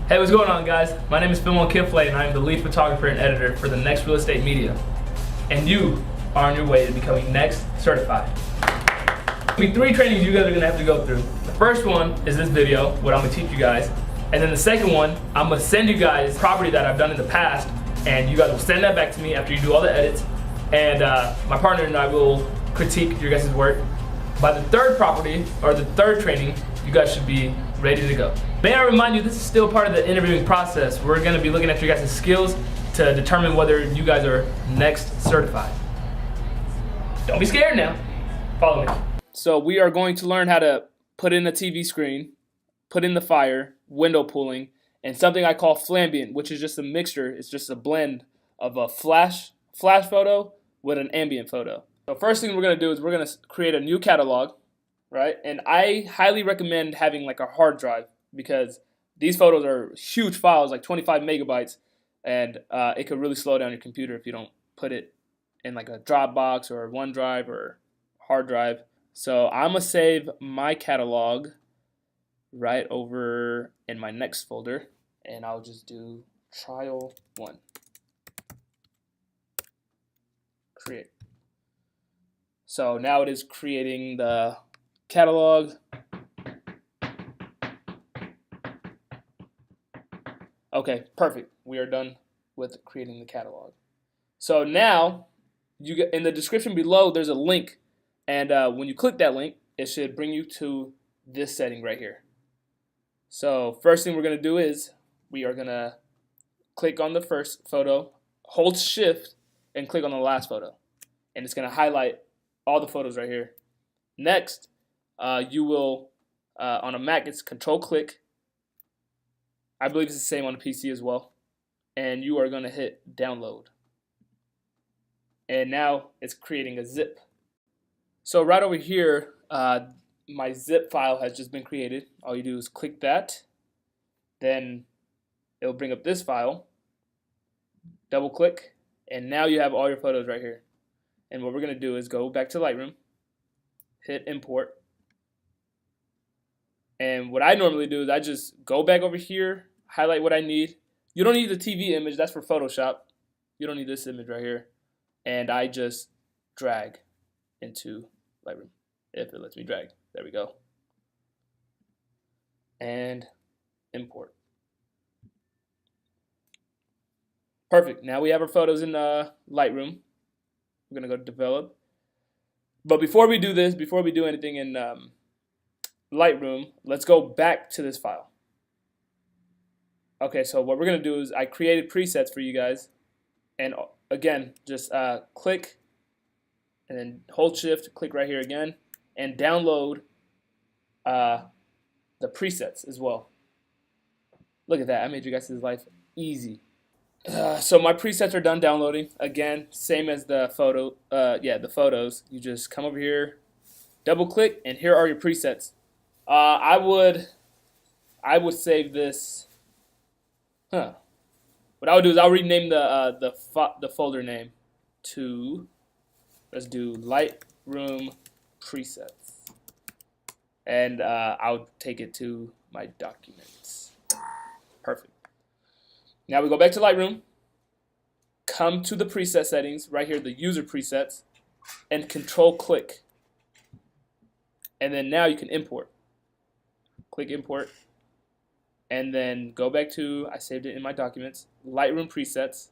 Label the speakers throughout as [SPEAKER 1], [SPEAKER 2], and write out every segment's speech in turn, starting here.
[SPEAKER 1] Hey, what's going on, guys? My name is Phil Kiflay, and I'm the lead photographer and editor for the NXKST Media. And you are on your way to becoming NXK certified. There'll be 3 trainings you guys are gonna have to go through. The first one is this video, what I'm gonna teach you guys. And then the second one, I'm gonna send you guys property that I've done in the past, and you guys will send that back to me after you do all the edits. And my partner and I will critique your guys' work. By the third property, or the third training, you guys should be ready to go. May I remind you, this is still part of the interviewing process. We're gonna be looking at your guys' skills to determine whether you guys are NXK certified. Don't be scared now. Follow me. So we are going to learn how to put in a TV screen, put in the fire, window pulling, and something I call flambient, which is just a mixture. It's just a blend of a flash photo with an ambient photo. So first thing we're gonna do is we're gonna create a new catalog, right? And I highly recommend having like a hard drive because these photos are huge files, like 25 megabytes, and it could really slow down your computer if you don't put it in like a Dropbox or OneDrive or hard drive. So I'm gonna save my catalog right over in my next folder, and I'll just do trial 1. Create. So now it is creating the catalog. Okay, perfect. We are done with creating the catalog. So now, you get in the description below, there's a link, and when you click that link, it should bring you to this setting right here. So first thing we're gonna do is we are gonna click on the first photo, hold Shift, and click on the last photo, and it's gonna highlight all the photos right here. Next, you will, on a Mac, it's Control-Click. I believe it's the same on the PC as well. And you are going to hit Download. And now it's creating a zip. So right over here, my zip file has just been created. All you do is click that. Then it'll bring up this file. Double-click. And now you have all your photos right here. And what we're going to do is go back to Lightroom, hit import, and what I normally do is I just go back over here, highlight what I need. You don't need the TV image, that's for Photoshop. You don't need this image right here. And I just drag into Lightroom, if it lets me drag. There we go. And import. Perfect, now we have our photos in Lightroom. We're gonna go to develop. But before we do this, before we do anything in Lightroom, let's go back to this file. Okay, so what we're gonna do is I created presets for you guys, and again, just click and then hold Shift, click right here again, and download the presets as well. Look at that, I made you guys' life easy. So my presets are done downloading. Again, same as the photo. The photos. You just come over here, double click, and here are your presets. I would save this. What I would do is I'll rename the folder name to, let's do Lightroom presets, and I'll take it to my documents. Perfect. Now we go back to Lightroom, come to the preset settings, right here, the user presets, and Control-Click. And then now you can import. Click import, and then go back to, I saved it in my documents, Lightroom presets,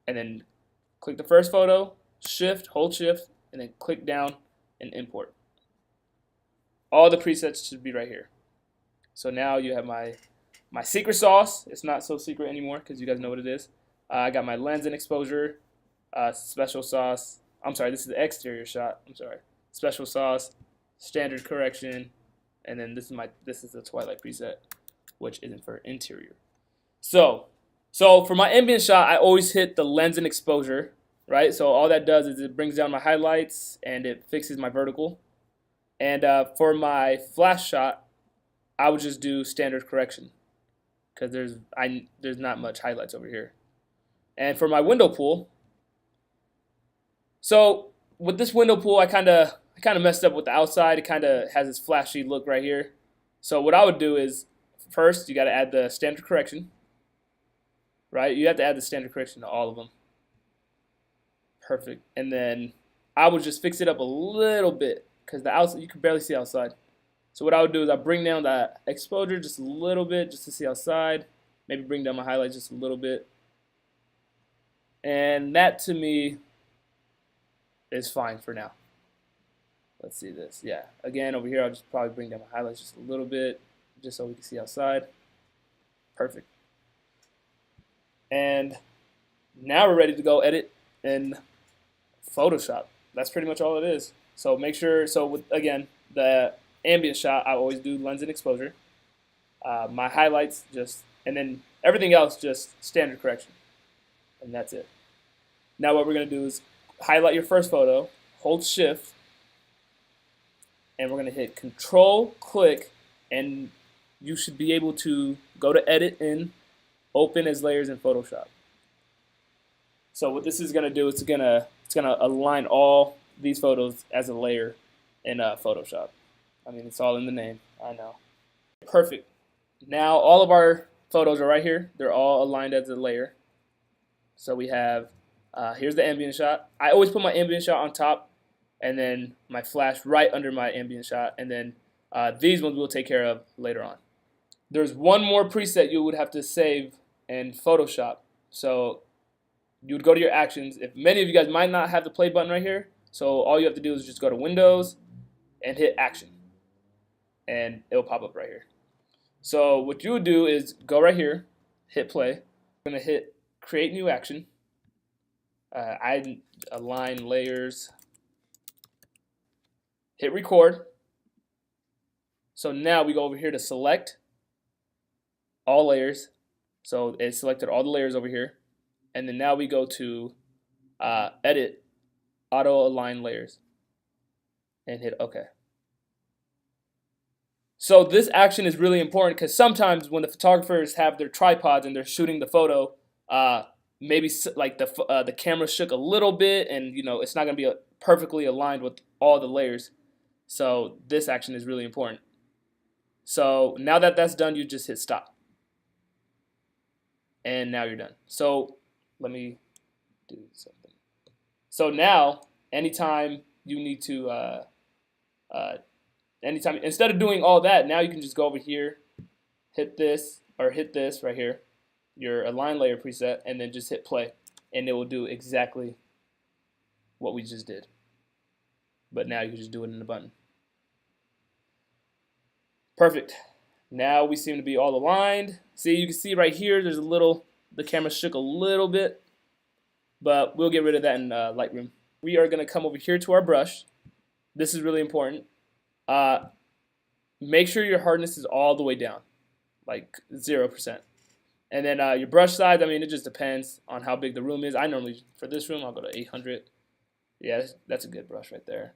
[SPEAKER 1] and then click the first photo, Shift, hold Shift, and then click down and import. All the presets should be right here. So now you have my secret sauce. It's not so secret anymore because you guys know what it is. I got my lens and exposure, special sauce. I'm sorry, this is the exterior shot. I'm sorry. Special sauce, standard correction, and then this is the twilight preset, which isn't for interior. So for my ambient shot, I always hit the lens and exposure, right? So all that does is it brings down my highlights and it fixes my vertical. And for my flash shot, I would just do standard correction, because there's not much highlights over here. And for my window pull, so with this window pull, I kind of messed up with the outside. It kind of has this flashy look right here. So what I would do is first you got to add the standard correction, right? You have to add the standard correction to all of them. Perfect. And then I would just fix it up a little bit because the outside, you can barely see outside. So what I would do is I bring down the exposure just a little bit just to see outside. Maybe bring down my highlights just a little bit. And that to me is fine for now. Let's see this. Yeah. Again, over here, I'll just probably bring down my highlights just a little bit just so we can see outside. Perfect. And now we're ready to go edit in Photoshop. That's pretty much all it is. So make sure, so with, again, the ambient shot, I always do lens and exposure. My highlights just, and then everything else just standard correction. And that's it. Now what we're going to do is highlight your first photo, hold shift, and we're going to hit control, click, and you should be able to go to edit in, open as layers in Photoshop. So what this is going to do is it's going to align all these photos as a layer in Photoshop. I mean, it's all in the name, I know. Perfect. Now all of our photos are right here. They're all aligned as a layer. So we have, here's the ambient shot. I always put my ambient shot on top and then my flash right under my ambient shot. And then these ones we'll take care of later on. There's one more preset you would have to save in Photoshop. So you would go to your actions. If many of you guys might not have the play button right here, so all you have to do is just go to Windows and hit action. And it'll pop up right here. So what you would do is go right here, hit play. I'm going to hit create new action. I align layers. Hit record. So now we go over here to select all layers. So it selected all the layers over here. And then now we go to edit, auto align layers, and hit OK. So this action is really important because sometimes when the photographers have their tripods and they're shooting the photo, maybe like the camera shook a little bit, and it's not going to be perfectly aligned with all the layers. So this action is really important. So now that that's done, you just hit stop, and now you're done. So let me do something. So now, anytime you need to, anytime instead of doing all that, now you can just go over here, hit this right here, your align layer preset, and then just hit play, and it will do exactly what we just did. But now you can just do it in the button. Perfect. Now we seem to be all aligned. See, you can see right here, there's a little, the camera shook a little bit, but we'll get rid of that in Lightroom. We are going to come over here to our brush. This is really important. Make sure your hardness is all the way down, like 0%. And then your brush size, I mean, it just depends on how big the room is. I normally, for this room, I'll go to 800. Yeah, that's a good brush right there.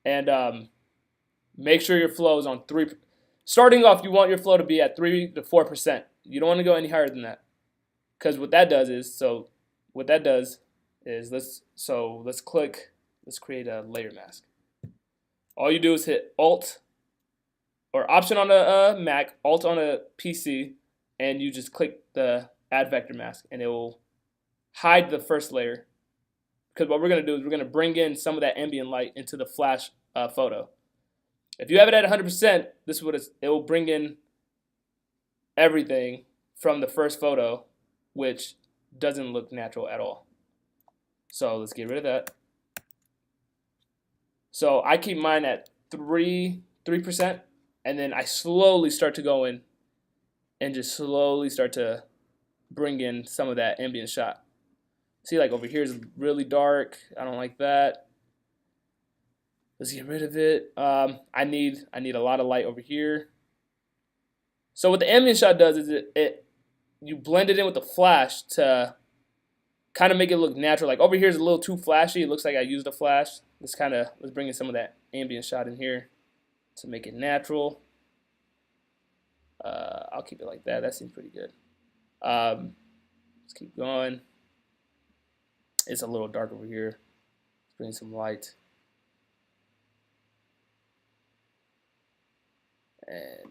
[SPEAKER 1] And make sure your flow is on 3. Starting off, you want your flow to be at 3 to 4%. You don't want to go any higher than that. Because what that does is, let's click, let's create a layer mask. All you do is hit Alt or Option on a Mac, Alt on a PC, and you just click the Add Vector Mask, and it will hide the first layer. Because what we're going to do is we're going to bring in some of that ambient light into the flash photo. If you have it at 100%, this is what it will bring in everything from the first photo, which doesn't look natural at all. So let's get rid of that. So I keep mine at 3%, and then I slowly start to go in and just slowly start to bring in some of that ambient shot. See, like over here is really dark. I don't like that. Let's get rid of it. I need a lot of light over here. So what the ambient shot does is you blend it in with the flash to kind of make it look natural. Like over here is a little too flashy. It looks like I used a flash. Let's bring in some of that ambient shot in here to make it natural. I'll keep it like that. That seems pretty good. Let's keep going. It's a little dark over here. Let's bring in some light. And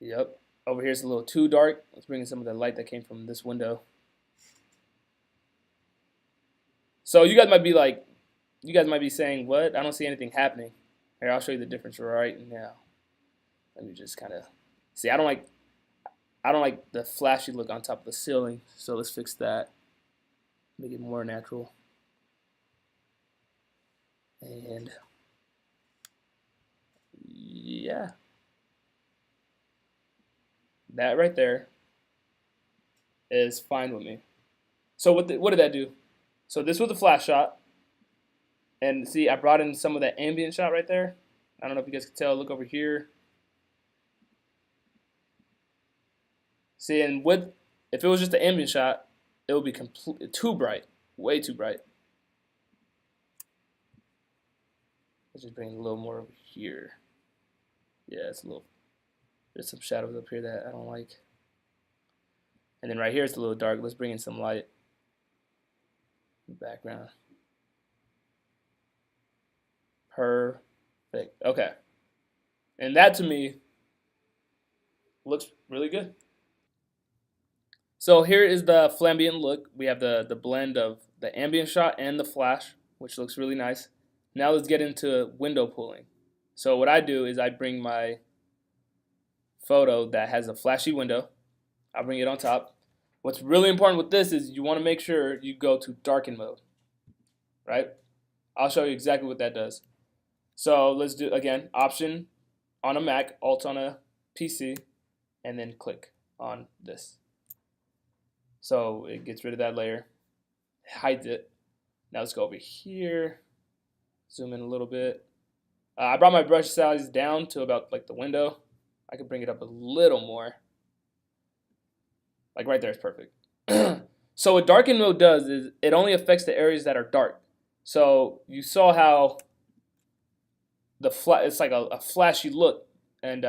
[SPEAKER 1] Yep. Over here it's a little too dark. Let's bring in some of the light that came from this window. So you guys might be saying, what? I don't see anything happening. Here, I'll show you the difference right now. Let me just kind of see. I don't like the flashy look on top of the ceiling. So let's fix that. Make it more natural. And yeah, that right there is fine with me. So what did that do? So this was the flash shot, and see, I brought in some of that ambient shot right there. I don't know if you guys can tell. Look over here. See, and if it was just the ambient shot, it would be completely too bright, way too bright. Let's just bring it a little more over here. Yeah, there's some shadows up here that I don't like. And then right here it's a little dark. Let's bring in some light in the background. Perfect. Okay. And that to me looks really good. So here is the flamboyant look. We have the blend of the ambient shot and the flash, which looks really nice. Now let's get into window pooling. So what I do is I bring my photo that has a flashy window. I'll bring it on top. What's really important with this is you want to make sure you go to darken mode, right? I'll show you exactly what that does. So let's do, again, Option on a Mac, Alt on a PC, and then click on this. So it gets rid of that layer, hides it. Now let's go over here, zoom in a little bit. I brought my brush size down to about like the window. I could bring it up a little more. Like right there is perfect. So what darken mode does is it only affects the areas that are dark. So you saw how it's like a flashy look, and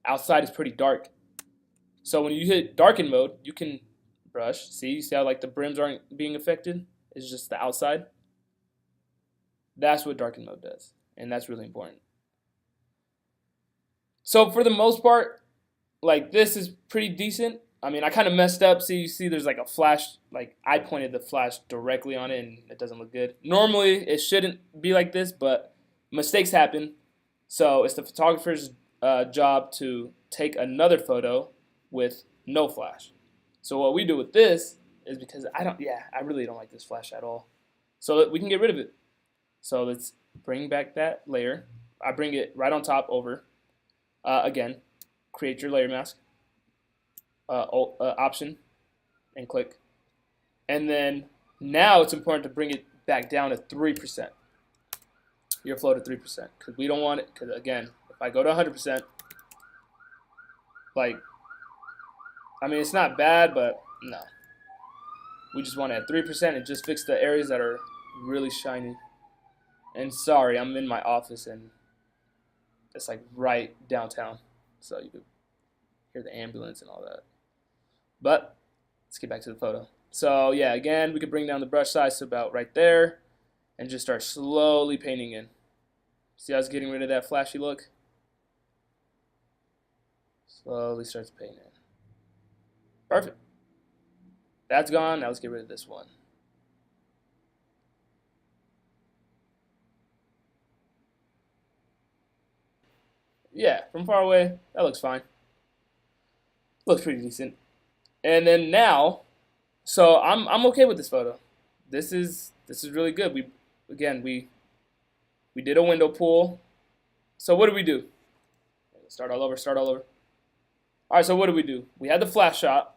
[SPEAKER 1] outside is pretty dark. So when you hit darken mode, you can brush. You see how like the brims aren't being affected? It's just the outside. That's what darken mode does, and that's really important. So for the most part, like this is pretty decent. I mean, I kind of messed up. See, you see there's like a flash, like I pointed the flash directly on it and it doesn't look good. Normally it shouldn't be like this, but mistakes happen. So it's the photographer's job to take another photo with no flash. So what we do with this is, because I really don't like this flash at all. So we can get rid of it. So let's bring back that layer. I bring it right on top over. Again, create your layer mask. Option and click. And then now it's important to bring it back down to 3%. Your flow to 3%, because we don't want it, because again, if I go to 100%, like, I mean, it's not bad, but no. We just want it at 3% and just fix the areas that are really shiny. And sorry, I'm in my office and it's like right downtown, so you could hear the ambulance and all that. But let's get back to the photo. So yeah, again, we could bring down the brush size to about right there and just start slowly painting in. See how it's getting rid of that flashy look? Slowly starts painting in. Perfect. That's gone. Now let's get rid of this one. Yeah, from far away, that looks fine. Looks pretty decent. And then now, so I'm okay with this photo. This is really good. We did a window pull. So what did we do? Start all over. All right, so what did we do? We had the flash shot,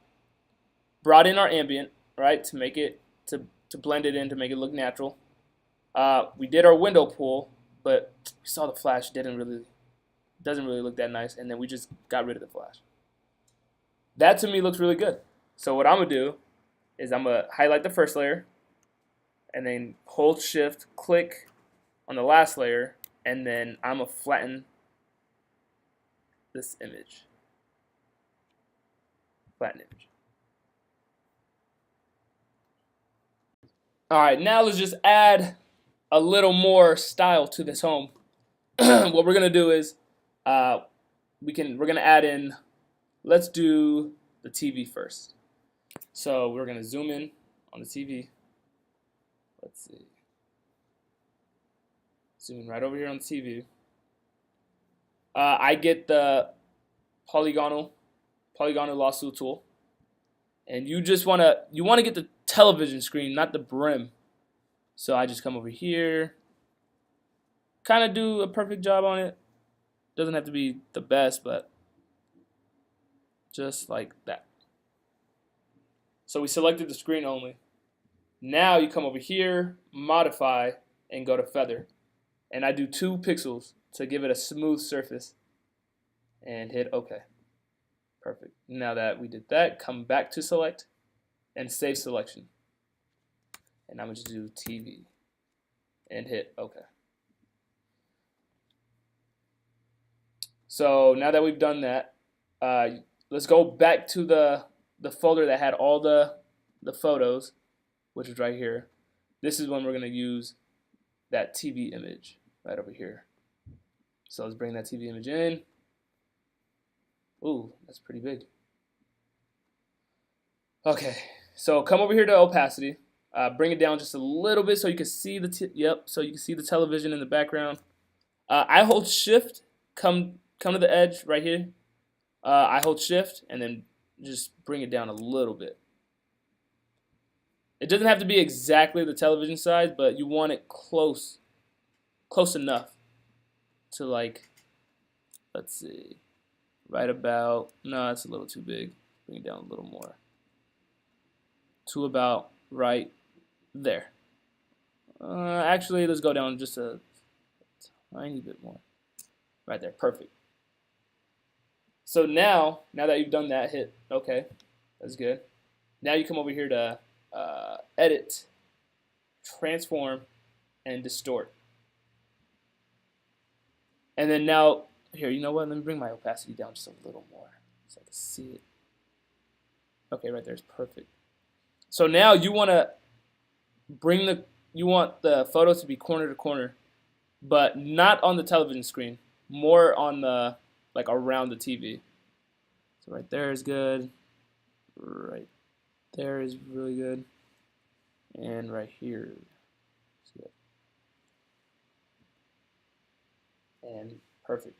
[SPEAKER 1] brought in our ambient, right, to make it to blend it in, to make it look natural. We did our window pull, but we saw the flash doesn't really look that nice, and then we just got rid of the flash. That to me looks really good. So what I'm gonna do is I'm gonna highlight the first layer, and then hold shift, click on the last layer, and then I'm gonna flatten this image. Flatten image. All right, now let's just add a little more style to this home. What we're gonna do is we're gonna add in, let's do the TV first. So we're gonna zoom in on the TV. Let's see. Zoom in right over here on the TV. I get the polygonal lasso tool, and you wanna get the television screen, not the brim. So I just come over here, kind of do a perfect job on it. Doesn't have to be the best, but just like that. So we selected the screen only. Now you come over here, modify, and go to feather. And I do 2 pixels to give it a smooth surface. And hit OK. Perfect. Now that we did that, come back to select and save selection. And I'm going to do TV and hit OK. So now that we've done that, let's go back to the folder that had all the photos, which is right here. This is when we're going to use that TV image right over here. So let's bring that TV image in. Ooh, that's pretty big. Okay, so come over here to opacity. Bring it down just a little bit so you can see the television in the background. I hold Shift, come to the edge right here. I hold Shift and then just bring it down a little bit. It doesn't have to be exactly the television size, but you want it close enough to, like, let's see, right about, no, that's a little too big. Bring it down a little more. To about right there. Actually, let's go down just a tiny bit more. Right there, perfect. So now that you've done that, hit OK. That's good. Now you come over here to Edit, Transform, and Distort. And then now, here, you know what? Let me bring my opacity down just a little more so I can see it. Okay, right there is perfect. So now you want to you want the photo to be corner to corner, but not on the television screen, more on the, like, around the TV. So right there is good. Right there is really good. And right here is good. And perfect.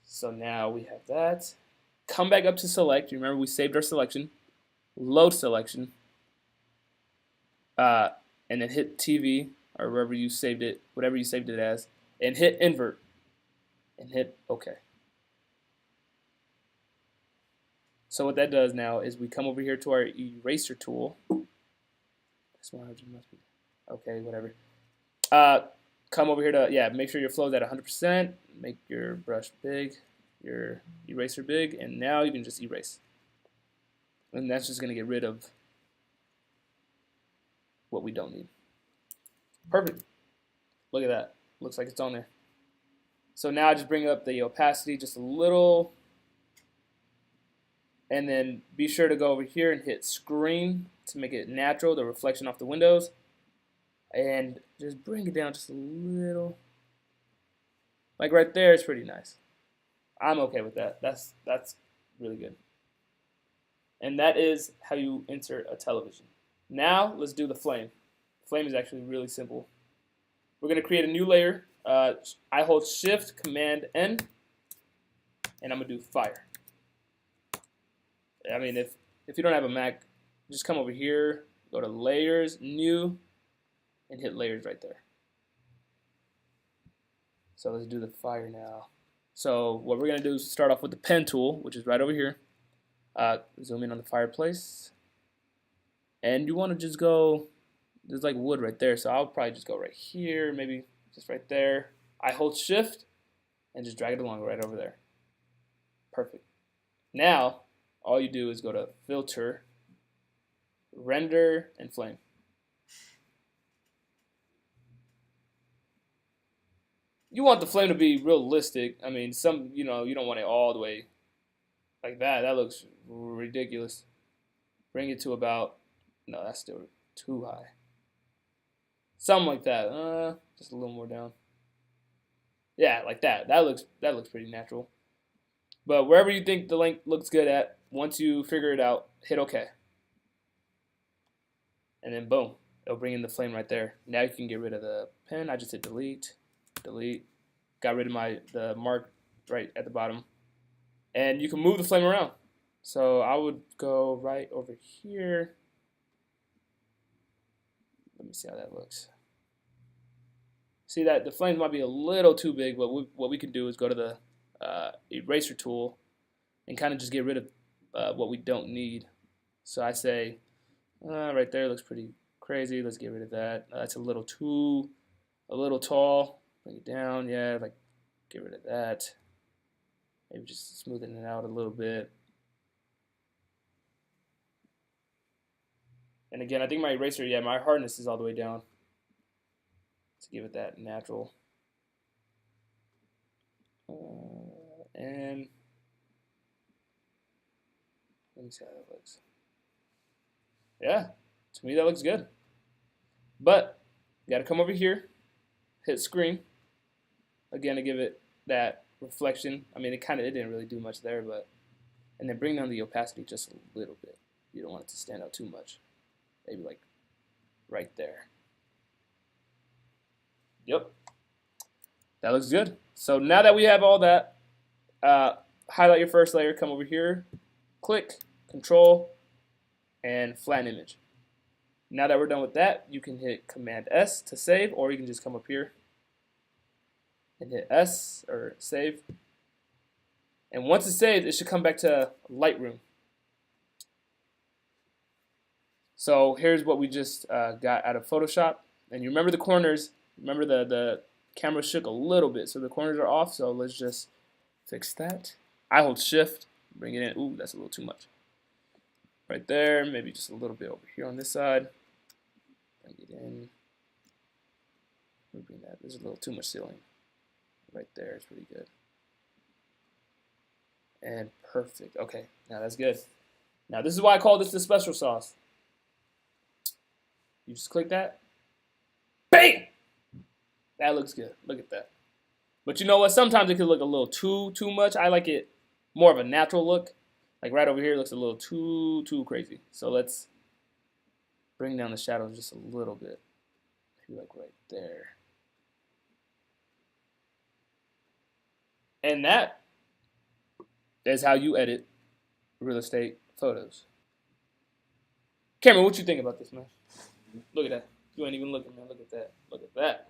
[SPEAKER 1] So now we have that. Come back up to select. You remember we saved our selection. Load selection. And then hit TV or wherever you saved it, whatever you saved it as, and hit invert. And hit OK. So what that does now is we come over here to our eraser tool. This one must be okay, whatever. Come over here to, make sure your flow's at 100%. Make your brush big, your eraser big, and now you can just erase. And that's just going to get rid of what we don't need. Perfect. Look at that. Looks like it's on there. So now I just bring up the opacity just a little. And then be sure to go over here and hit screen to make it natural, the reflection off the windows. And just bring it down just a little. Like right there is pretty nice. I'm okay with that. That's really good. And that is how you insert a television. Now let's do the flame. Flame is actually really simple. We're going to create a new layer. I hold Shift, Command, N, and I'm going to do fire. I mean, if you don't have a Mac, just come over here, go to Layers, New, and hit Layers right there. So let's do the fire now. So what we're going to do is start off with the pen tool, which is right over here. Zoom in on the fireplace. And you want to just go, there's like wood right there, so I'll probably just go right here, maybe just right there. I hold Shift and just drag it along right over there. Perfect. Now, all you do is go to Filter, Render, and Flame. You want the flame to be realistic. I mean, you don't want it all the way like that. That looks ridiculous. Bring it to about, no, that's still too high. Something like that. Just a little more down. Yeah, like that. That looks pretty natural. But wherever you think the length looks good at, once you figure it out, hit OK. And then boom, it'll bring in the flame right there. Now you can get rid of the pen. I just hit delete, delete. Got rid of the mark right at the bottom. And you can move the flame around. So I would go right over here. Let me see how that looks. See that the flames might be a little too big, but what we can do is go to the eraser tool and kind of just get rid of what we don't need. So I say, right there looks pretty crazy. Let's get rid of that. That's a little tall. Bring it down. Yeah, like get rid of that. Maybe just smoothing it out a little bit. And again, I think my eraser, yeah, my hardness is all the way down to give it that natural. And let me see how that looks. Yeah, to me that looks good. But you got to come over here, hit screen again to give it that reflection. I mean, it didn't really do much there, but and then bring down the opacity just a little bit. You don't want it to stand out too much. Maybe like right there. Yep, that looks good. So now that we have all that, highlight your first layer, come over here, click, Control, and flatten image. Now that we're done with that, you can hit Command S to save, or you can just come up here and hit S or save. And once it's saved, it should come back to Lightroom. So here's what we just got out of Photoshop. And you remember the corners, remember the camera shook a little bit, so the corners are off, so let's just fix that. I hold shift, bring it in. Ooh, that's a little too much. Right there, maybe just a little bit over here on this side. Bring it in. Bring that. There's a little too much ceiling. Right there is pretty good. And perfect. Okay, now that's good. Now this is why I call this the special sauce. You just click that. Bam! That looks good. Look at that. But you know what? Sometimes it can look a little too much. I like it more of a natural look. Like right over here, it looks a little too crazy. So let's bring down the shadows just a little bit. Maybe like right there. And that is how you edit real estate photos. Cameron, what you think about this, man? Look at that. You ain't even looking, man. Look at that. Look at that.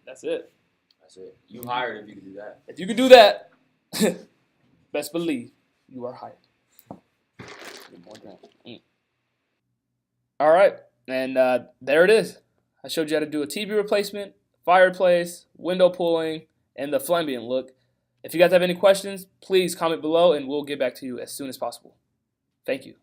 [SPEAKER 1] That's it.
[SPEAKER 2] That's it. You hired if you could do that.
[SPEAKER 1] If you could do that, best believe you are hired. All right, and there it is. I showed you how to do a TV replacement, fireplace, window pulling, and the flamboyant look. If you guys have any questions, please comment below, and we'll get back to you as soon as possible. Thank you.